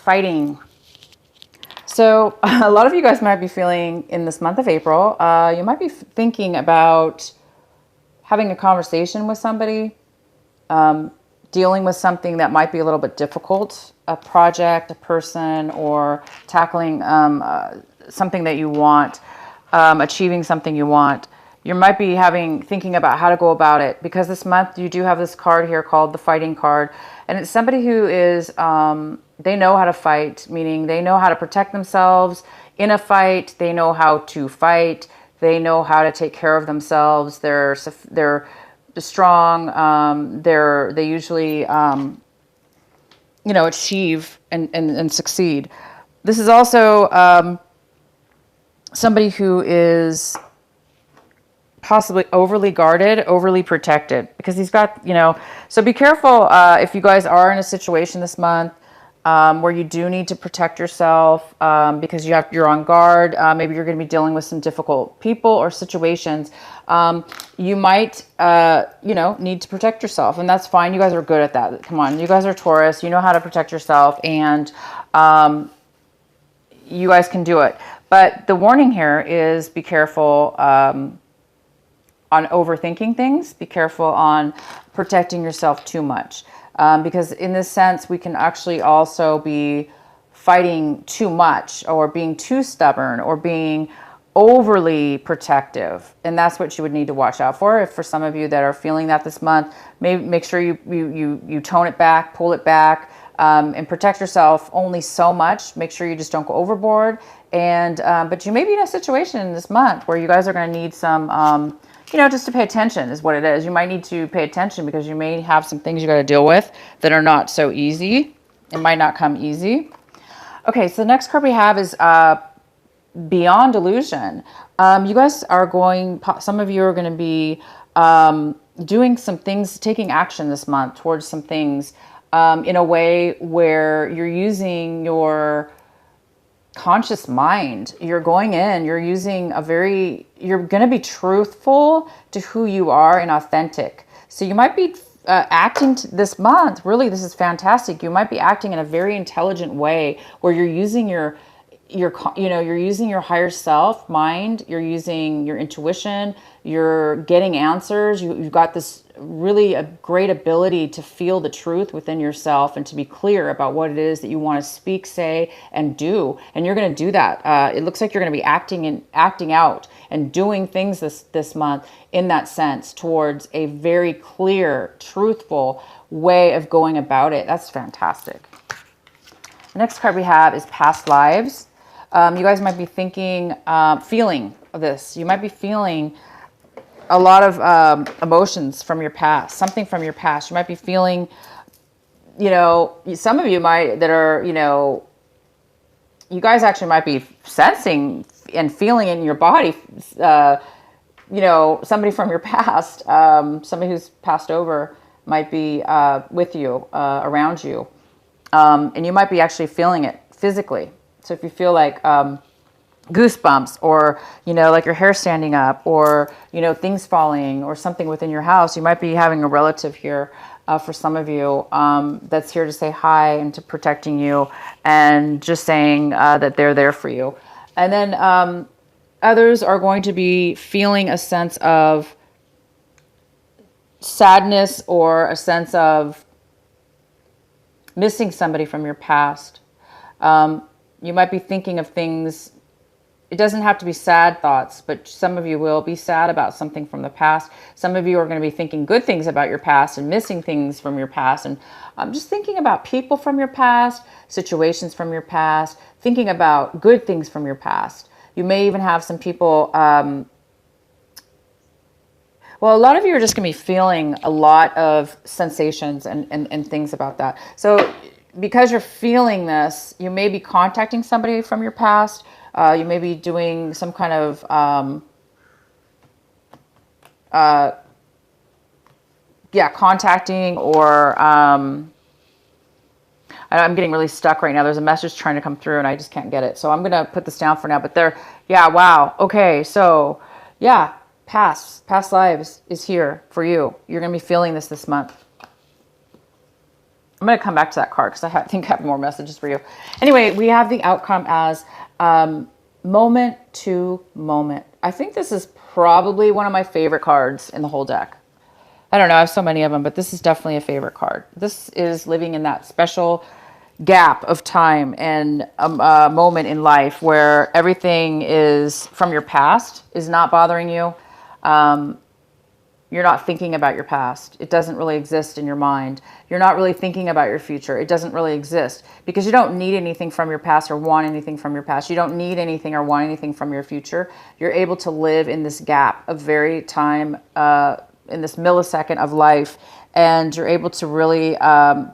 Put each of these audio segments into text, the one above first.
fighting. So a lot of you guys might be feeling in this month of April, you might be thinking about having a conversation with somebody, dealing with something that might be a little bit difficult, a project, a person, or tackling something that you want, achieving something you want. You might be thinking about how to go about it, because this month you do have this card here called the fighting card. And it's somebody who is, they know how to fight, meaning they know how to protect themselves in a fight. They know how to fight. They know how to take care of themselves. They're strong. They usually, achieve and succeed. This is also somebody who is possibly overly guarded, overly protected, because he's got, so be careful if you guys are in a situation this month where you do need to protect yourself because you're on guard. Maybe you're going to be dealing with some difficult people or situations. You might, need to protect yourself, and that's fine. You guys are good at that. Come on, you guys are Taurus. You know how to protect yourself, and you guys can do it. But the warning here is be careful on overthinking things. Be careful on protecting yourself too much. Because in this sense, we can actually also be fighting too much, or being too stubborn, or being overly protective. And that's what you would need to watch out for. If for some of you that are feeling that this month, maybe make sure you tone it back, pull it back, and protect yourself only so much. Make sure you just don't go overboard. And but you may be in a situation this month where you guys are going to need some just to pay attention is what it is. You might need to pay attention because you may have some things you got to deal with that are not so easy. It might not come easy. Okay, so the next card we have is Beyond Illusion. You guys are some of you are going to be doing some things, taking action this month towards some things in a way where you're using your conscious mind. You're going in, you're going to be truthful to who you are and authentic. So you might be acting this month, really, this is fantastic. You might be acting in a very intelligent way where you're using you're using your higher self mind, you're using your intuition, you're getting answers. You've got this really a great ability to feel the truth within yourself and to be clear about what it is that you want to speak, say, and do. And you're going to do that. It looks like you're going to be acting out and doing things this month in that sense towards a very clear, truthful way of going about it. That's fantastic. The next card we have is Past Lives. You guys might be feeling this. You might be feeling a lot of emotions from your past, something from your past. You might be feeling, some of you you guys actually might be sensing and feeling in your body, somebody from your past, somebody who's passed over might be with you, around you. And you might be actually feeling it physically. So if you feel like goosebumps, or like your hair standing up, or things falling, or something within your house, you might be having a relative here for some of you that's here to say hi and to protecting you and just saying that they're there for you. And then others are going to be feeling a sense of sadness or a sense of missing somebody from your past. You might be thinking of things. It doesn't have to be sad thoughts, but some of you will be sad about something from the past. Some of you are going to be thinking good things about your past and missing things from your past. And just thinking about people from your past, situations from your past, thinking about good things from your past. You may even have some people, a lot of you are just going to be feeling a lot of sensations and things about that. So because you're feeling this, you may be contacting somebody from your past. You may be doing some kind of contacting, or I'm getting really stuck right now. There's a message trying to come through and I just can't get it. So I'm going to put this down for now. But wow. Okay, so past lives is here for you. You're going to be feeling this month. I'm going to come back to that card because I think I have more messages for you. Anyway, we have the outcome as moment to moment. I think this is probably one of my favorite cards in the whole deck. I don't know, I have so many of them, but this is definitely a favorite card. This is living in that special gap of time and a moment in life where everything is from your past is not bothering you. You're not thinking about your past. It doesn't really exist in your mind. You're not really thinking about your future. It doesn't really exist because you don't need anything from your past or want anything from your past. You don't need anything or want anything from your future. You're able to live in this gap of very time, in this millisecond of life, and you're able to really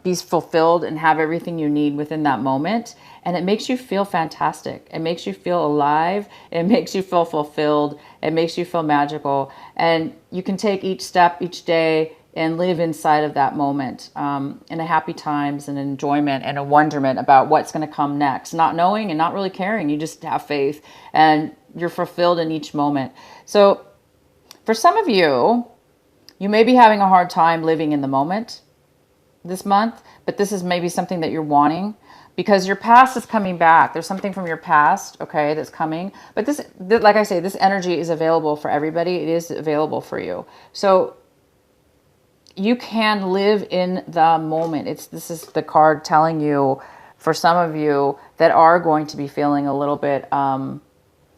be fulfilled and have everything you need within that moment. And it makes you feel fantastic. It makes you feel alive. It makes you feel fulfilled. It makes you feel magical. And you can take each step each day and live inside of that moment in a happy times and enjoyment and a wonderment about what's going to come next. Not knowing and not really caring. You just have faith and you're fulfilled in each moment. So for some of you, you may be having a hard time living in the moment this month, but this is maybe something that you're wanting because your past is coming back. There's something from your past, okay, that's coming. But this, like I say, this energy is available for everybody. It is available for you. So you can live in the moment. This is the card telling you, for some of you that are going to be feeling a little bit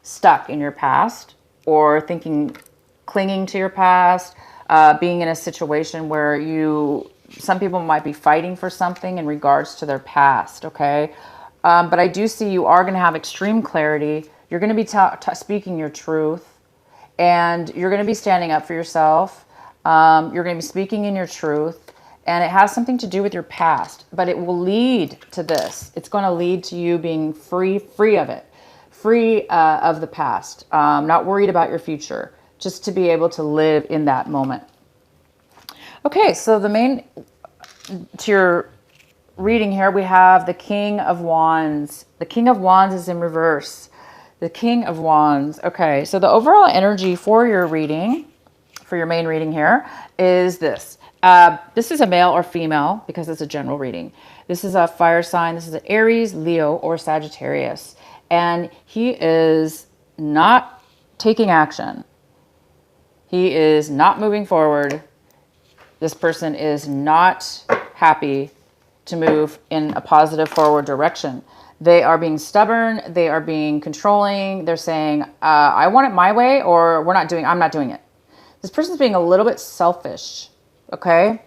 stuck in your past or clinging to your past, being in a situation where some people might be fighting for something in regards to their past, okay? But I do see you are going to have extreme clarity. You're going to be speaking your truth, and you're going to be standing up for yourself. You're going to be speaking in your truth, and it has something to do with your past, but it will lead to this. It's going to lead to you being free of it, free of the past, not worried about your future, just to be able to live in that moment. Okay, so to your reading here, we have the King of Wands. The King of Wands is in reverse. The King of Wands. Okay, so the overall energy for your reading, for your main reading here, is this. This is a male or female because it's a general reading. This is a fire sign. This is an Aries, Leo, or Sagittarius. And he is not taking action. He is not moving forward. This person is not happy to move in a positive forward direction. They are being stubborn. They are being controlling. They're saying, I want it my way, or I'm not doing it. This person's being a little bit selfish, okay?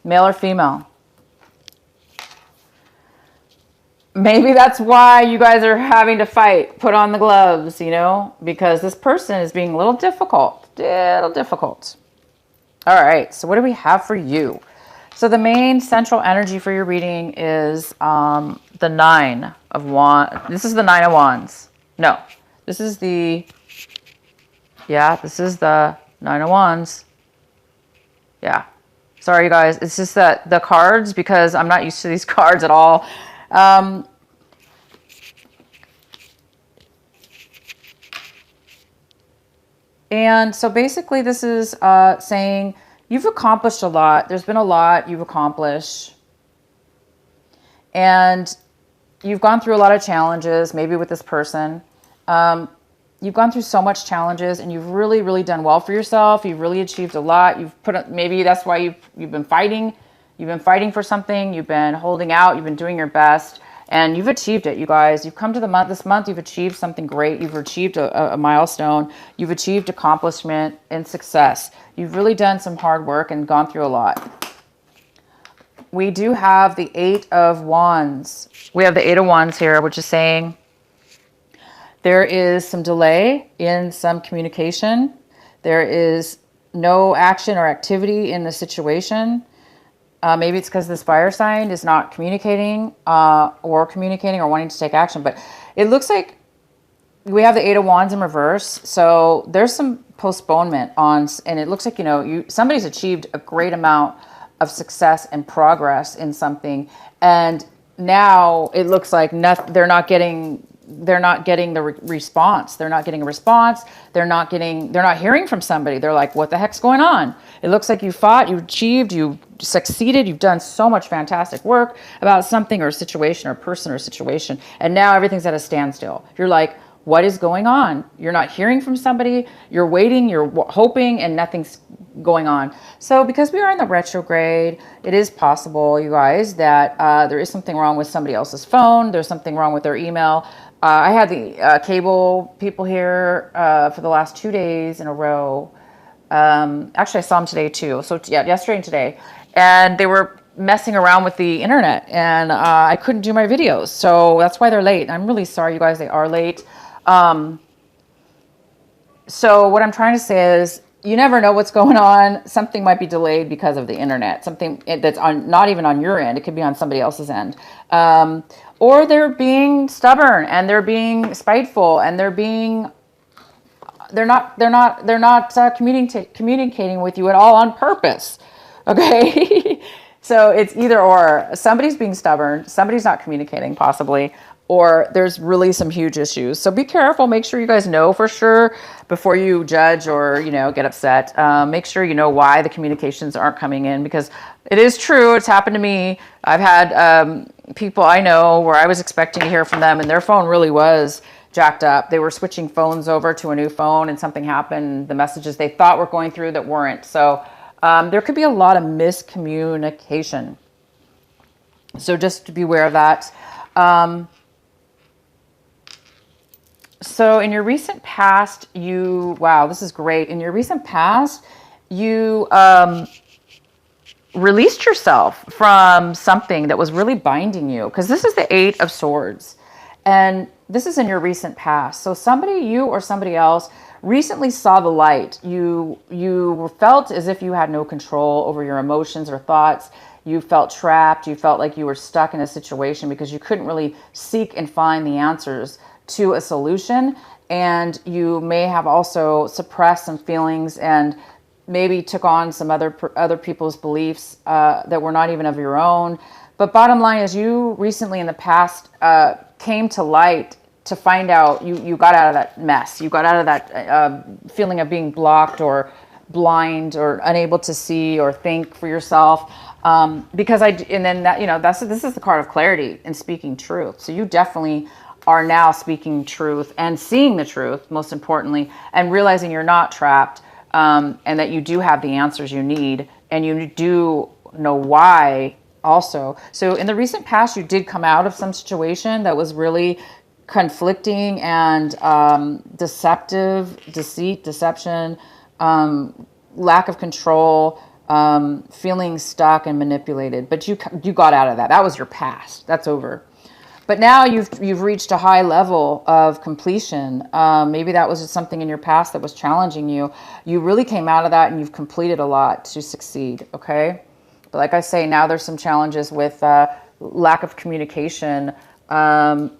Male or female. Maybe that's why you guys are having to fight, put on the gloves, because this person is being a little difficult. All right, so what do we have for you? So the main central energy for your reading is the Nine of Wands. This is the Nine of Wands. No, this is the Nine of Wands. Yeah, sorry, you guys. It's just that the cards, because I'm not used to these cards at all. And so basically this is saying you've accomplished a lot. There's been a lot you've accomplished. And you've gone through a lot of challenges, maybe with this person. You've gone through so much challenges, and you've really, really done well for yourself. You've really achieved a lot. Maybe that's why you've been fighting. You've been fighting for something. You've been holding out. You've been doing your best. And you've achieved it, you guys. You've come to this month, you've achieved something great. You've achieved a milestone. You've achieved accomplishment and success. You've really done some hard work and gone through a lot. We do have the Eight of Wands. We have the Eight of Wands here, which is saying there is some delay in some communication. There is no action or activity in the situation. Maybe it's because this fire sign is not communicating or wanting to take action. But it looks like we have the Eight of Wands in reverse. So there's some postponement and it looks like, somebody's achieved a great amount of success and progress in something. And now it looks like they're not getting they're not getting the response. They're not getting a response. They're not hearing from somebody. They're like, what the heck's going on? It looks like you fought, you achieved, you succeeded, you've done so much fantastic work about something or a situation or a person or a situation. And now everything's at a standstill. You're like, what is going on? You're not hearing from somebody. You're waiting, you're hoping, and nothing's going on. So because we are in the retrograde, it is possible, you guys, that there is something wrong with somebody else's phone. There's something wrong with their email. I had the cable people here for the last 2 days in a row. Actually, I saw them today too. So yeah, yesterday and today. And they were messing around with the internet, and I couldn't do my videos. So that's why they're late. I'm really sorry, you guys, they are late. So what I'm trying to say is, you never know what's going on. Something might be delayed because of the internet. Something that's not even on your end. It could be on somebody else's end. Or they're being stubborn, and they're being spiteful, and they're not communicating with you at all on purpose. Okay. So it's either or. Somebody's being stubborn, somebody's not communicating possibly, or there's really some huge issues. So be careful. Make sure you guys know for sure before you judge or, get upset. Make sure you know why the communications aren't coming in, because it is true. It's happened to me. I've had people I know where I was expecting to hear from them, and their phone really was jacked up. They were switching phones over to a new phone, and something happened. The messages they thought were going through that weren't. So there could be a lot of miscommunication. So just to be aware of that. So in your recent past, wow, this is great. In your recent past, you released yourself from something that was really binding you, because this is the 8 of Swords. And this is in your recent past. So somebody, you or somebody else, recently saw the light. You felt as if you had no control over your emotions or thoughts. You felt trapped. You felt like you were stuck in a situation because you couldn't really seek and find the answers to a solution. And you may have also suppressed some feelings and maybe took on some other people's beliefs that were not even of your own. But bottom line is, you recently in the past came to light to find out you got out of that mess. You got out of that feeling of being blocked or blind or unable to see or think for yourself. This is the card of clarity and speaking truth. So you definitely are now speaking truth and seeing the truth, most importantly, and realizing you're not trapped, and that you do have the answers you need, and you do know why also. So in the recent past, you did come out of some situation that was really conflicting and deception, lack of control, feeling stuck and manipulated. But you got out of that. That was your past. That's over. But now you've reached a high level of completion. Maybe that was just something in your past that was challenging you. You really came out of that and you've completed a lot to succeed, okay? But like I say, now there's some challenges with lack of communication. Whatever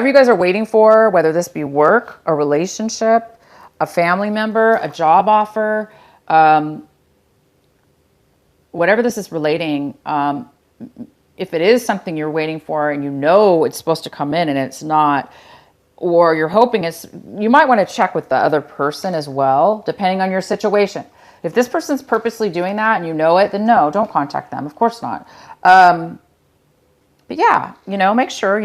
you guys are waiting for, whether this be work, a relationship, a family member, a job offer, whatever this is relating, if it is something you're waiting for and you know it's supposed to come in and it's not, or you're hoping you might want to check with the other person as well, depending on your situation. If this person's purposely doing that and you know it, then no, don't contact them. Of course not. But yeah, make sure,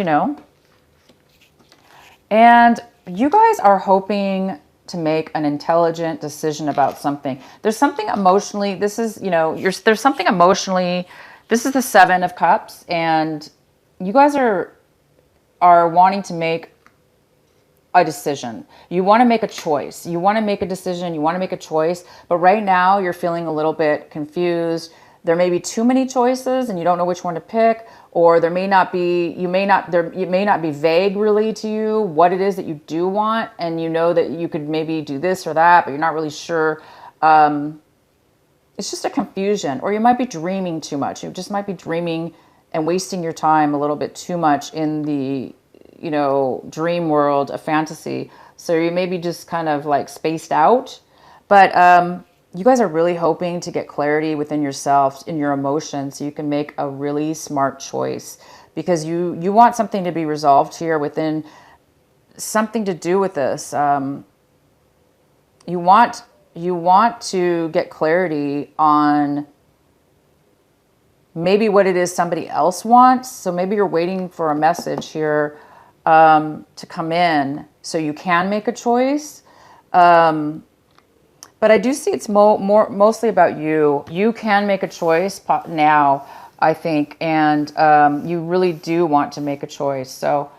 And you guys are hoping to make an intelligent decision about something. There's something emotionally, there's something emotionally. This is the 7 of Cups, and you guys are wanting to make a decision. You want to make a choice. You want to make a decision. You want to make a choice. But right now you're feeling a little bit confused. There may be too many choices and you don't know which one to pick, or it may not be vague really to you what it is that you do want. And you know that you could maybe do this or that, but you're not really sure. It's just a confusion, or you might be dreaming too much. You just might be dreaming and wasting your time a little bit too much in the, dream world of fantasy. So you may be just kind of like spaced out. But you guys are really hoping to get clarity within yourself, in your emotions, so you can make a really smart choice, because you want something to be resolved here within something to do with this. You want to get clarity on maybe what it is somebody else wants. So maybe you're waiting for a message here to come in so you can make a choice. But I do see it's mostly about you. You can make a choice now, I think, and you really do want to make a choice. So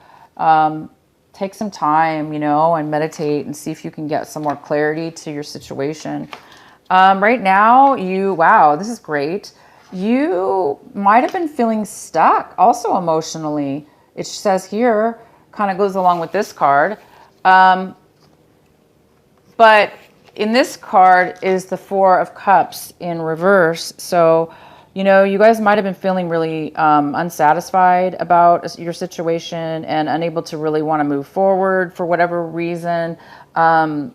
take some time, and meditate and see if you can get some more clarity to your situation. Right now, wow, this is great. You might have been feeling stuck also emotionally. It says here, kind of goes along with this card. But in this card is the Four of Cups in reverse. So, you guys might have been feeling really unsatisfied about your situation and unable to really want to move forward for whatever reason. You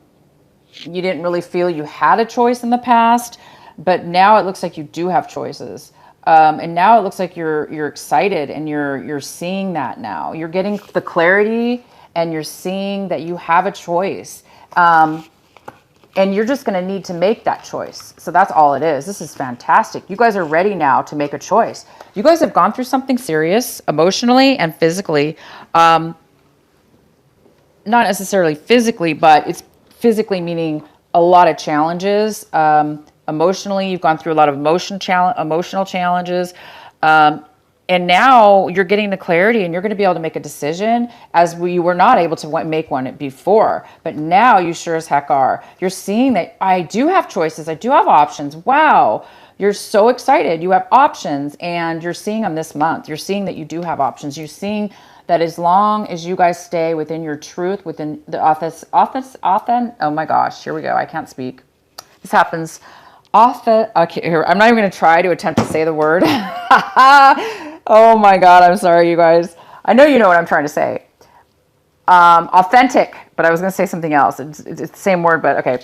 didn't really feel you had a choice in the past, but now it looks like you do have choices. And now it looks like you're excited and you're seeing that now. You're getting the clarity and you're seeing that you have a choice. And you're just going to need to make that choice. So that's all it is. This is fantastic. You guys are ready now to make a choice. You guys have gone through something serious emotionally and physically. Not necessarily physically, but it's physically meaning a lot of challenges. Emotionally, you've gone through a lot of emotional challenges. And now you're getting the clarity and you're going to be able to make a decision as you were not able to make one before. But now you sure as heck are. You're seeing that I do have choices. I do have options. Wow. You're so excited. You have options and you're seeing them this month. You're seeing that you do have options. You're seeing that as long as you guys stay within your truth, within the oh my gosh, here we go. I can't speak. This happens. Okay, here, I'm not even going to try to attempt to say the word. Oh my God, I'm sorry, you guys. I know you know what I'm trying to say. Authentic, but I was going to say something else. It's the same word, but okay.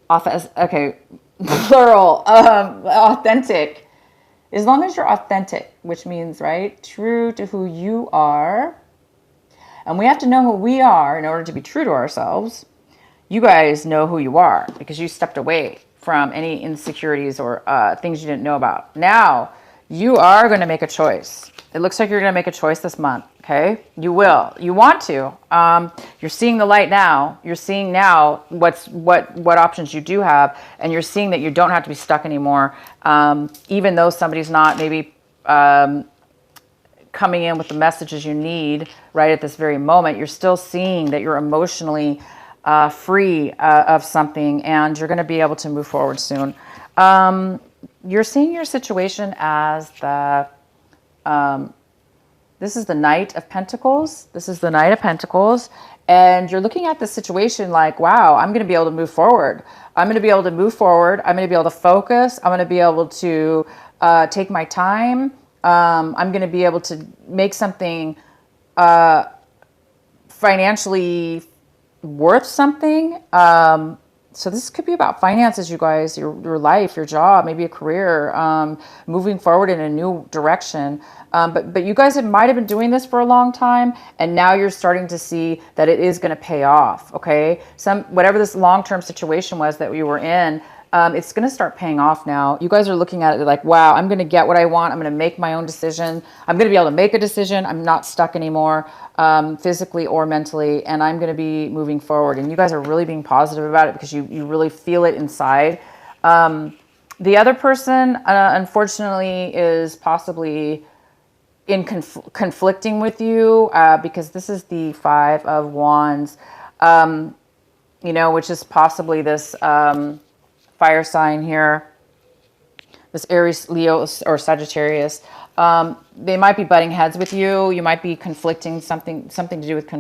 Okay, plural. Authentic. As long as you're authentic, which means, right, true to who you are. And we have to know who we are in order to be true to ourselves. You guys know who you are because you stepped away from any insecurities or things you didn't know about. Now, you are going to make a choice. It looks like you're going to make a choice this month, okay? You will. You want to. You're seeing the light now. You're seeing now what options you do have, and you're seeing that you don't have to be stuck anymore, even though somebody's not maybe coming in with the messages you need right at this very moment. You're still seeing that you're emotionally free of something, and you're going to be able to move forward soon. You're seeing your situation as this is the Knight of Pentacles. This is the Knight of Pentacles. And you're looking at the situation like, wow, I'm going to be able to move forward. I'm going to be able to move forward. I'm going to be able to focus. I'm going to be able to take my time. I'm going to be able to make something financially worth something. So this could be about finances, you guys, your life, your job, maybe a career, moving forward in a new direction. But you guys might have been doing this for a long time, and now you're starting to see that it is going to pay off, okay? Whatever this long-term situation was that you were in, it's going to start paying off now. You guys are looking at it like, wow, I'm going to get what I want. I'm going to make my own decision. I'm going to be able to make a decision. I'm not stuck anymore, physically or mentally, and I'm going to be moving forward. And you guys are really being positive about it because you really feel it inside. The other person, unfortunately, is possibly in conflicting with you because this is the Five of Wands, which is possibly this fire sign here, this Aries, Leo, or Sagittarius. They might be butting heads with you. You might be conflicting, something to do with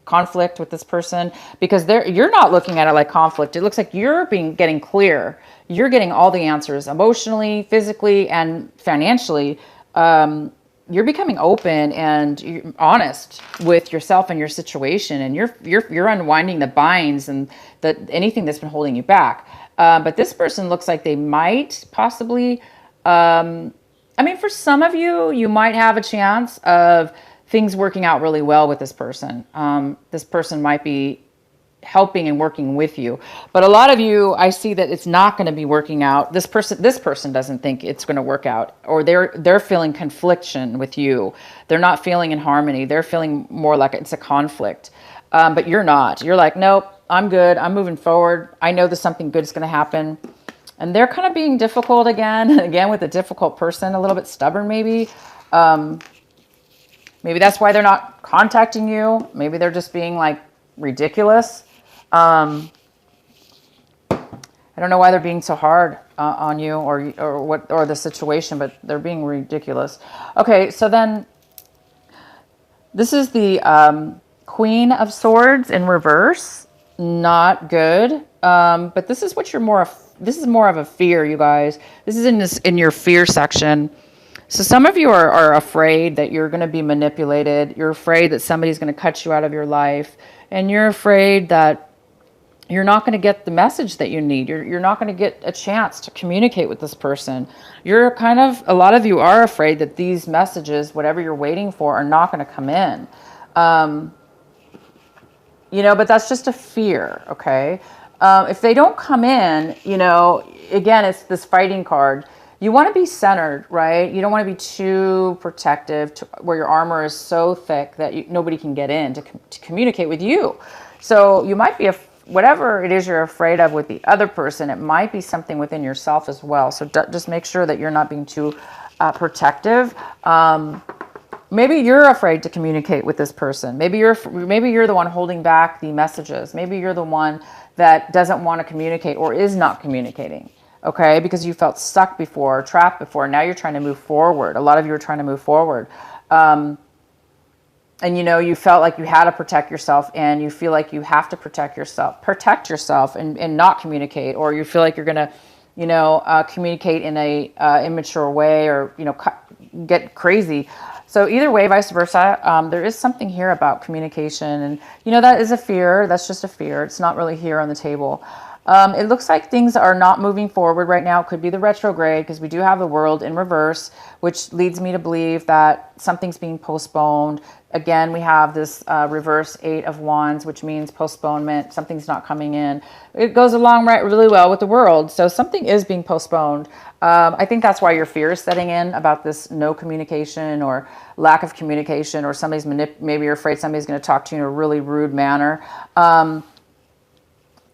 conflict with this person, because you're not looking at it like conflict. It looks like you're getting clear. You're getting all the answers emotionally, physically, and financially. You're becoming open and you're honest with yourself and your situation, and you're unwinding the binds and anything that's been holding you back. But this person looks like they might possibly, I mean, for some of you, you might have a chance of things working out really well with this person. This person might be helping and working with you, but a lot of you, I see that it's not going to be working out. This person doesn't think it's going to work out, or they're feeling confliction with you. They're not feeling in harmony. They're feeling more like it's a conflict. But you're not. You're like, nope, I'm good. I'm moving forward. I know there's something good is going to happen. And they're kind of being difficult again with a difficult person, a little bit stubborn maybe. Maybe that's why they're not contacting you. Maybe they're just being like ridiculous. I don't know why they're being so hard on you or the situation, but they're being ridiculous. Okay, so then this is the Queen of Swords in reverse. Not good. But this is what you're more of. This is more of a fear, you guys. This is in your fear section. So some of you are afraid that you're going to be manipulated. You're afraid that somebody's going to cut you out of your life. And you're afraid that you're not going to get the message that you need. You're not going to get a chance to communicate with this person. A lot of you are afraid that these messages, whatever you're waiting for, are not going to come in. But that's just a fear, okay? If they don't come in, again, it's this fighting card. You want to be centered, right? You don't want to be too protective where your armor is so thick that nobody can get in to communicate with you. So you might be, whatever it is you're afraid of with the other person, it might be something within yourself as well. So just make sure that you're not being too protective. Maybe you're afraid to communicate with this person. Maybe you're the one holding back the messages. Maybe you're the one that doesn't want to communicate or is not communicating, okay? Because you felt stuck before, trapped before. Now you're trying to move forward. A lot of you are trying to move forward. And you felt like you had to protect yourself, and you feel like you have to protect yourself and not communicate, or you feel like you're going to, communicate in a immature way, or, get crazy. So either way, vice versa, there is something here about communication, and that is a fear. That's just a fear. It's not really here on the table. It looks like things are not moving forward right now. It could be the retrograde, because we do have the world in reverse, which leads me to believe that something's being postponed. Again, we have this reverse 8 of Wands, which means postponement. Something's not coming in. It goes along really well with the world. So something is being postponed. I think that's why your fear is setting in about this no communication or lack of communication, or maybe you're afraid somebody's going to talk to you in a really rude manner.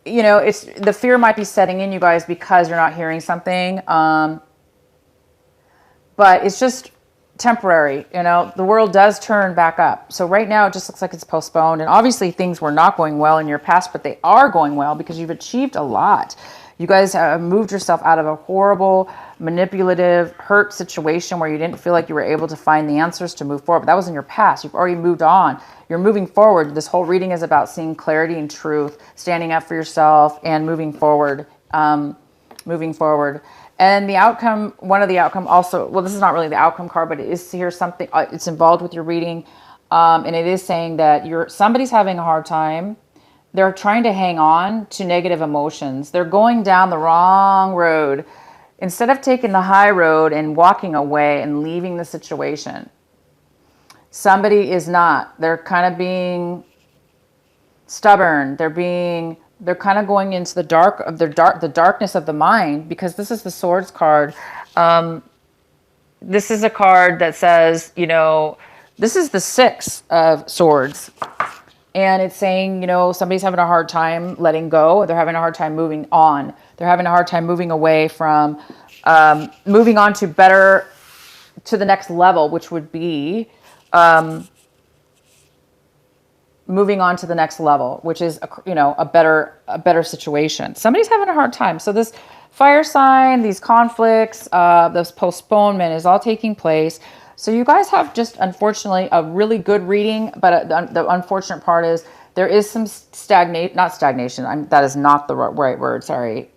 It's the fear might be setting in, you guys, because you're not hearing something. But it's just temporary. The world does turn back up. So right now it just looks like it's postponed. And obviously things were not going well in your past, but they are going well because you've achieved a lot. You guys have moved yourself out of a horrible, manipulative, hurt situation where you didn't feel like you were able to find the answers to move forward. But that was in your past. You've already moved on. You're moving forward. This whole reading is about seeing clarity and truth, standing up for yourself, and moving forward. And the outcome, one of the outcome also, well, this is not really the outcome card, but it is here something, it's involved with your reading. And it is saying that somebody's having a hard time. They're trying to hang on to negative emotions. They're going down the wrong road. Instead of taking the high road and walking away and leaving the situation, somebody is not. They're kind of being stubborn. They're kind of going into the darkness of the mind, because this is the Swords card. This is a card that says, this is the 6 of Swords. And it's saying, somebody's having a hard time letting go. They're having a hard time moving on. They're having a hard time moving away from, moving on to the next level, which would be moving on to the next level, which is, a better situation. Somebody's having a hard time. So this fire sign, these conflicts, this postponement is all taking place. So you guys have just, unfortunately, a really good reading, but the unfortunate part is there is some not stagnation. That is not the right word. Sorry.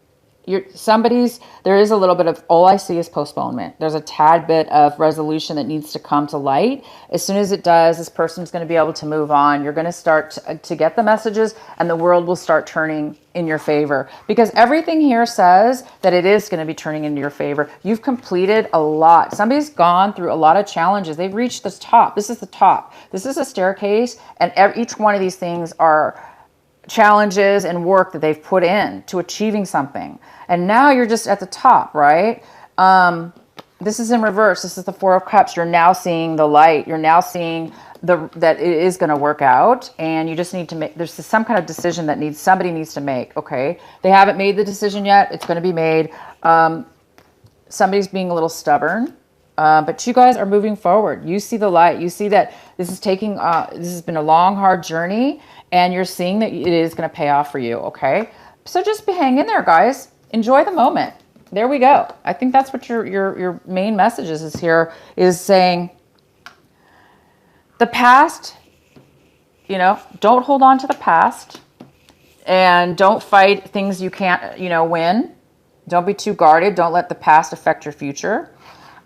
there is a little bit of, all I see is postponement. There's a tad bit of resolution that needs to come to light. As soon as it does, this person's going to be able to move on. You're going to start to get the messages, and the world will start turning in your favor, because everything here says that it is going to be turning into your favor. You've completed a lot. Somebody's gone through a lot of challenges. They've reached the top. This is the top. This is a staircase, and each one of these things are challenges and work that they've put in to achieving something. And now you're just at the top, right? This is in reverse. This is the Four of Cups. You're now seeing the light. You're now seeing that it is going to work out, and you just need to make, there's some kind of decision that somebody needs to make, okay? They haven't made the decision yet. It's going to be made. Somebody's being a little stubborn, but you guys are moving forward. You see the light. You see that this is this has been a long, hard journey, and you're seeing that it is going to pay off for you, okay? So just hang in there, guys. Enjoy the moment. There we go. I think that's what your main message is here, is saying the past, don't hold on to the past, and don't fight things you can't, win. Don't be too guarded. Don't let the past affect your future.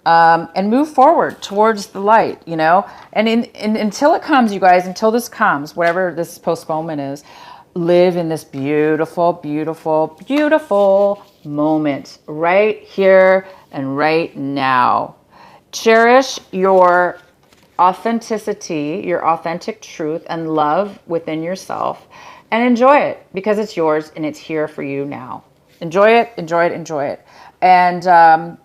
And move forward towards the light, and until it comes, you guys, until this comes, whatever this postponement is, live in this beautiful, beautiful, beautiful moment right here and right now. Cherish your authenticity, your authentic truth and love within yourself, and enjoy it, because it's yours and it's here for you now. Enjoy it, enjoy it, enjoy it. And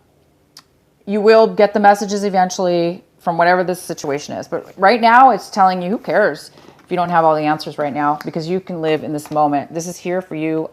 you will get the messages eventually from whatever this situation is. But right now it's telling you, who cares if you don't have all the answers right now, because you can live in this moment. This is here for you,